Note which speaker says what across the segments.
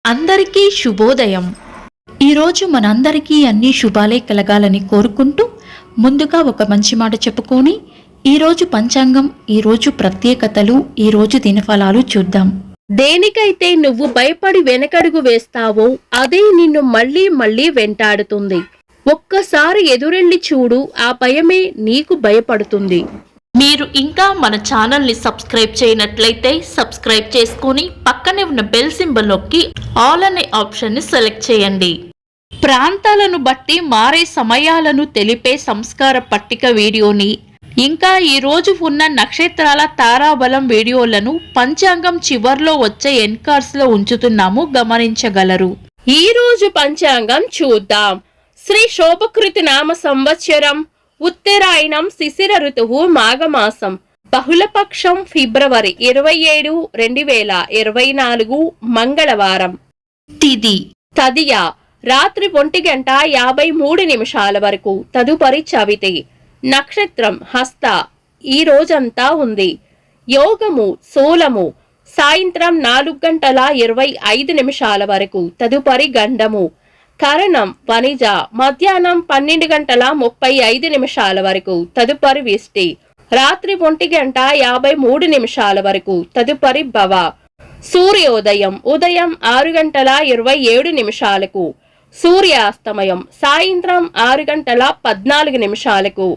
Speaker 1: అందరికీ శుభోదయం. ఈరోజు మనందరికీ అన్ని శుభాలే కలగాలని కోరుకుంటూ ముందుగా ఒక మంచి మాట చెప్పుకొని ఈరోజు పంచాంగం, ఈరోజు ప్రత్యేకతలు, ఈరోజు దినఫలాలు చూద్దాం.
Speaker 2: దేనికైతే నువ్వు భయపడి వెనకడుగు వేస్తావో అదే నిన్ను మళ్ళీ మళ్ళీ వెంటాడుతుంది. ఒక్కసారి ఎదురెళ్ళి చూడు, ఆ భయమే నీకు భయపడుతుంది.
Speaker 1: మీరు ఇంకా మన ఛానల్ని సబ్స్క్రైబ్ చేయనట్లయితే సబ్స్క్రైబ్ చేసుకొని పక్కనే ఉన్న బెల్ సింబల్ నొక్కి ఆల్ అనే ఆప్షన్ని సెలెక్ట్ చేయండి. ప్రాంతాలను బట్టి మారే సమయాలను తెలిపే సంస్కార పట్టిక వీడియోని, ఇంకా ఈ రోజు ఉన్న నక్షత్రాల తారాబలం వీడియోలను పంచాంగం చివర్లో వచ్చే ఎన్కార్స్ లో ఉంచుతున్నాము, గమనించగలరు.
Speaker 2: ఈ రోజు పంచాంగం చూద్దాం. శ్రీ శోభకృతి నామ సంవత్సరం, ఉత్తరాయణం, శిశిర ఋతువు, మాఘమాసం, బహుళపక్షం, ఫిబ్రవరి 27, 2024 మంగళవారం.
Speaker 1: తిథి
Speaker 2: తదియ రాత్రి 1:53 వరకు, తదుపరి చవితి. నక్షత్రం హస్త, ఈ రోజంతా ఉంది. యోగము శూలము, సాయంత్రం 4:25 వరకు, తదుపరి గండము. కరణం వనిజ, మధ్యాహ్నం 12:35 వరకు, తదుపరి విష్టి. రాత్రి 1:53 వరకు, తదుపరి భవ. సూర్యోదయం ఉదయం 6:27, సూర్యాస్తమయం సాయంత్రం 6:14.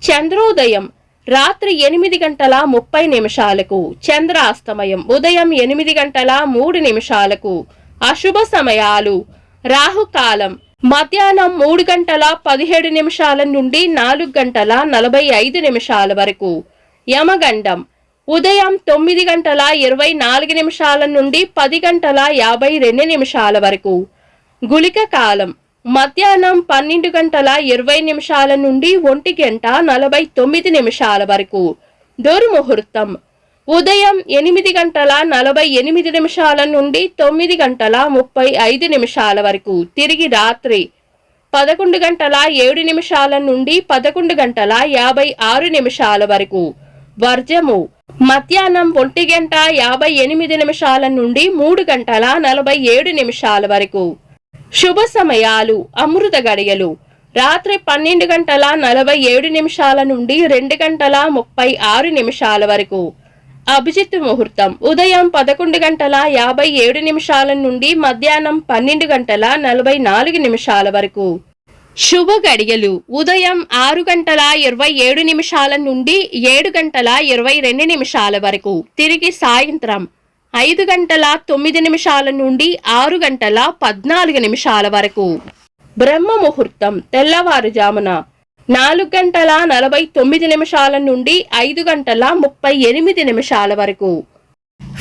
Speaker 2: చంద్రోదయం రాత్రి 8:30, చంద్రాస్తమయం ఉదయం 8:03. అశుభ సమయాలు: రాహుకాలం మధ్యాహ్నం 3:17 నుండి 4:45 వరకు. యమగండం ఉదయం 9:24 నుండి 10:52 వరకు. గుళిక కాలం మధ్యాహ్నం 12:20 నుండి 1:49 వరకు. దుర్ముహూర్తం ఉదయం 8:48 నుండి 9:35 వరకు. తిరిగి రాత్రి 11:07 నుండి 11:56 వరకు. వర్జము మధ్యాహ్నం 1:58 నుండి 3:47 వరకు. శుభ సమయాలు: అమృత గడియలు రాత్రి 12:47 నుండి 2:36 వరకు. అభిజిత్ ముహూర్తం ఉదయం 11:57 నుండి మధ్యాహ్నం 12:44 వరకు. శుభ గడియలు ఉదయం 6:27 నుండి 7:22 వరకు. తిరిగి సాయంత్రం 5:09 నుండి 6:14 వరకు. బ్రహ్మ ముహూర్తం తెల్లవారుజామున 4:49 నుండి 5:38 వరకు.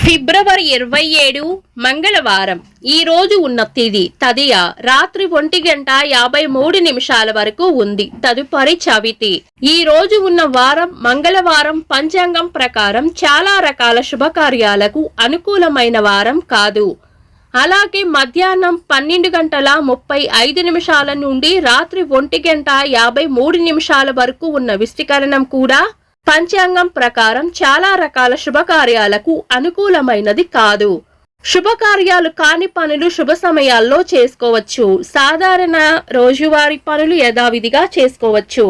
Speaker 2: ఫిబ్రవరి 27 మంగళవారం. ఈ రోజు ఉన్న తిథి తదియ, రాత్రి 1:53 వరకు ఉంది, తదుపరి చవితి. ఈ రోజు ఉన్న వారం మంగళవారం. పంచాంగం ప్రకారం చాలా రకాల శుభకార్యాలకు అనుకూలమైన వారం కాదు. అలాగే మధ్యాహ్నం 12:35 నుండి రాత్రి 1:53 వరకు ఉన్న విష్టికరణం కూడా పంచాంగం ప్రకారం చాలా రకాల శుభకార్యాలకు అనుకూలమైనది కాదు. శుభకార్యాలు కాని పనులు శుభ సమయాల్లో చేసుకోవచ్చు. సాధారణ రోజువారీ పనులు యథావిధిగా చేసుకోవచ్చు.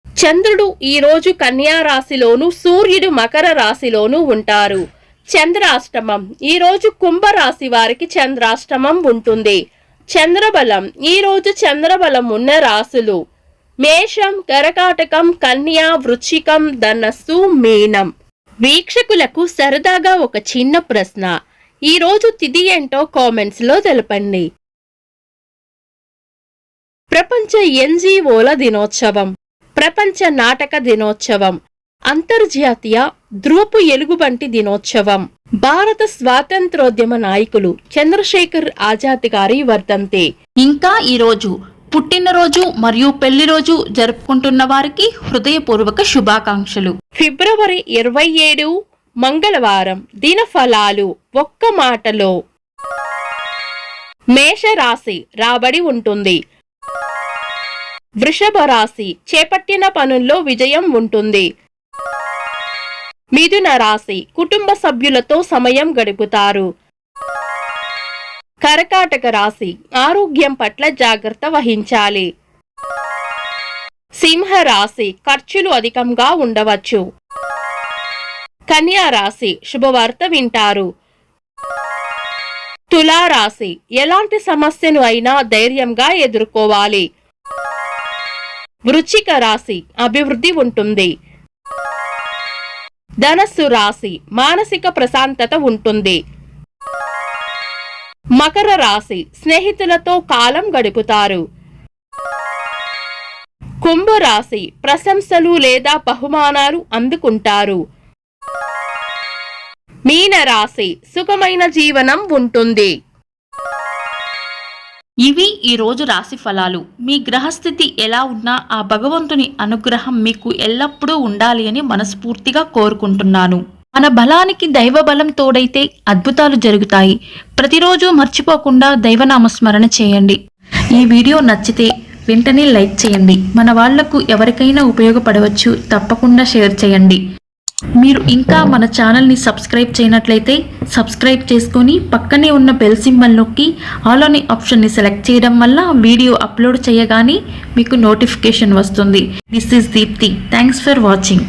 Speaker 2: చంద్రుడు ఈ రోజు కన్యా రాశిలోను, సూర్యుడు మకర రాశిలోను ఉంటారు. చంద్రాష్టమం ఈ రోజు కుంభరాశి వారికి చంద్రాష్టమం ఉంటుంది. చంద్రబలం ఈ రోజు చంద్రబలం ఉన్న రాశులు: మేషం, కర్కాటకం, కన్యా, వృశ్చికం, ధనస్సు, మీనం. వీక్షకులకు సరదాగా ఒక చిన్న ప్రశ్న: ఈ రోజు తిథి ఏంటో కామెంట్స్ లో తెలపండి. ప్రపంచ ఎన్జిఓల దినోత్సవం, ప్రపంచ నాటక దినోత్సవం, అంతర్జాతీయ ధ్రువపు ఎలుగుబంటి దినోత్సవం, భారత స్వాతంత్రోద్యమ నాయకులు చంద్రశేఖర్ ఆజాద్ గారి వర్ధంతి. ఇంకా ఈరోజు పుట్టినరోజు మరియు పెళ్లి రోజు జరుపుకుంటున్న వారికి హృదయపూర్వక శుభాకాంక్షలు. ఫిబ్రవరి 27 మంగళవారం. దినఫలాలు ఒక్క మాటలో: మేషరాశి రాబడి ఉంటుంది. వృషభ రాశి చేపట్టిన పనుల్లో విజయం ఉంటుంది. మిథున రాశి కుటుంబ సభ్యులతో సమయం గడుపుతారు. కర్కాటక రాశి ఆరోగ్యం పట్ల జాగ్రత్త వహించాలి. సింహ రాశి ఖర్చులు అధికంగా ఉండవచ్చు. కన్యా రాశి శుభవార్త వింటారు. తులా రాశి ఎలాంటి సమస్యను అయినా ధైర్యంగా ఎదుర్కోవాలి. వృశ్చిక రాశి అభివృద్ధి ఉంటుంది. ధనస్సు రాశి మానసిక ప్రశాంతత ఉంటుంది. మకర రాశి స్నేహితులతో కాలం గడుపుతారు. కుంభరాశి ప్రశంసలు లేదా బహుమానాలు అందుకుంటారు. మీన రాశి సుఖమైన జీవనం ఉంటుంది.
Speaker 1: ఇవి ఈ రోజు రాశి ఫలాలు. మీ గ్రహస్థితి ఎలా ఉన్నా ఆ భగవంతుని అనుగ్రహం మీకు ఎల్లప్పుడూ ఉండాలి అని మనస్ఫూర్తిగా కోరుకుంటున్నాను. మన బలానికి దైవ బలం తోడైతే అద్భుతాలు జరుగుతాయి. ప్రతిరోజు మర్చిపోకుండా దైవనామస్మరణ చేయండి. ఈ వీడియో నచ్చితే వెంటనే లైక్ చేయండి. మన వాళ్లకు ఎవరికైనా ఉపయోగపడవచ్చు. తప్పకుండా షేర్ చేయండి. మీరు ఇంకా మన ఛానల్ని సబ్స్క్రైబ్ చేయనట్లయితే సబ్స్క్రైబ్ చేసుకొని పక్కనే ఉన్న బెల్ సింబల్ నొక్కి ఆల్ అనే ఆప్షన్ని సెలెక్ట్ చేయడం వల్ల వీడియో అప్లోడ్ చేయగానే మీకు నోటిఫికేషన్ వస్తుంది. This is Deepthi. Thanks for watching.